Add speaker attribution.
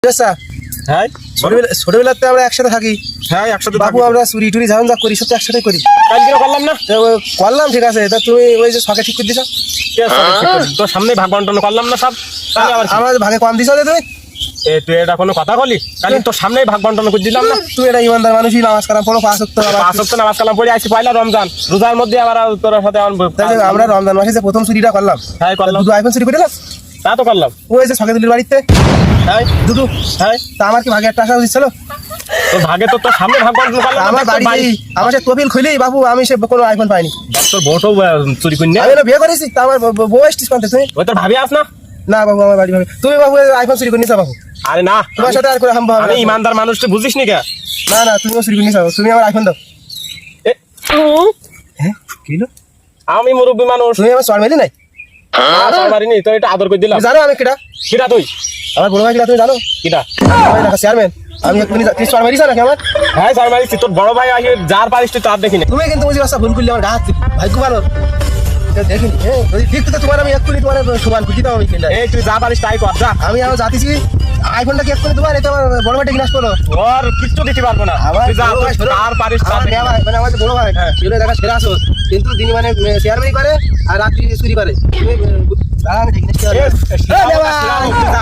Speaker 1: হ্যাঁ
Speaker 2: ছোটবেলাতে আমরা একসাথে থাকি।
Speaker 1: হ্যাঁ একসাথে
Speaker 2: বাবু আমরা চুরি টুরি ঝামেলা যা করি সব তো একসাথে করি।
Speaker 1: কালকে করলাম না
Speaker 2: তো করলাম ঠিক আছে, তা তুমি ওই যে শখে ঠিক করে দিছো।
Speaker 1: তোর সামনে ভাগ বন্টন করলাম না সব, তাহলে আবার
Speaker 2: আমার ভাগে কম দিছো যে তুমি।
Speaker 1: তুই এটা কোনো কথা বলি? কালি তোর সামনেই ভাগ বন্টন করে দিলাম না।
Speaker 2: তুই এটা ইমানদার মানুষই, নামাজ কালাম পড়ো, 5 ওয়াক্ত
Speaker 1: পাঁচ ওয়াক্ত নামাজ কালাম পড়ে আসছি পয়লা রমজান, রোজার মধ্যে আবার তোর সাথে
Speaker 2: আমরা রমজান মাসে যে প্রথম চুরিটা করলাম,
Speaker 1: হ্যাঁ করলাম,
Speaker 2: দুটো আইফোন চুরি করে দিলাম।
Speaker 1: তা তো করলাম।
Speaker 2: ওই যে শখে দিলির বাড়িতে
Speaker 1: হ্যাঁ
Speaker 2: দুটো।
Speaker 1: হ্যাঁ
Speaker 2: তা আমার কি ভাগে একটা আসা উচিত ছিল?
Speaker 1: তোর ভাগে তো তোর সামনে ভাগ বন্টন করলাম।
Speaker 2: আমার বাড়ি আমার সে তবিল খুলেই বাবু আমি সে কোনো আইফোন পাইনি।
Speaker 1: তোর বউটাও চুরি করি না।
Speaker 2: আমি না বিয়ে করেছি, তা আমার বউ এসছিস কোনটা তুমি?
Speaker 1: ওই তোর ভাবি আস না।
Speaker 2: না বাবু আমার বাড়ি ভাবে তুমি বাবু আইফোন চুরি করে নিছো বাবু।
Speaker 1: আরে না,
Speaker 2: তোমার সাথে আর করে হাম
Speaker 1: আমি ইমানদার মানুষ, তুই বুঝিস নি কে?
Speaker 2: না না তুমিও চুরি করে নিছো, তুমি আমার আইফোন দাও। হ্যাঁ কি হলো?
Speaker 1: আমি মুরব্বী মানুষ,
Speaker 2: তুমি আমার চড় মেলি নাই?
Speaker 1: পারিনি তো, এটা আদর করে দিলাম।
Speaker 2: তুমি জানো আমি কিটা?
Speaker 1: কিটা তুই?
Speaker 2: আমার বড় ভাই কিটা তুমি জানো?
Speaker 1: কিটা?
Speaker 2: আমি ঢাকা চেয়ারম্যান। আমি এক্ষুনি তুই চড় মেরিস নাকি আমার?
Speaker 1: হ্যাঁ স্যার মারিস, তোর বড় ভাই আসে যার পারিস তুই তার দেখিনি।
Speaker 2: তুমি কিন্তু বুঝি রাস্তা ভুল করলে আমার গা হাত ভাগ্য ভালো দেখিনি। হ্যাঁ ঠিক তো তোমার আমি এক্ষুনি তোমার সমান খুঁজি দাও আমি কিনলে।
Speaker 1: এই তুই যা পারিস তাই কর, যা।
Speaker 2: আমি আমার জাতিছি আইফোনটা কি এক্ষুনি তোমার, এটা আমার বড় ভাইটা কিনাস করো।
Speaker 1: ওর কিচ্ছু দিতে পারবো না, তুই যা, আর পারিস তার দেখিনি।
Speaker 2: মানে আমার বড় ভাই সেগুলো দেখা সেরা আসো, কিন্তু দিনই মানে চেয়ারম্যানই করে আর রাত্রি চুরি করে। তুমি আমি ঠিক না।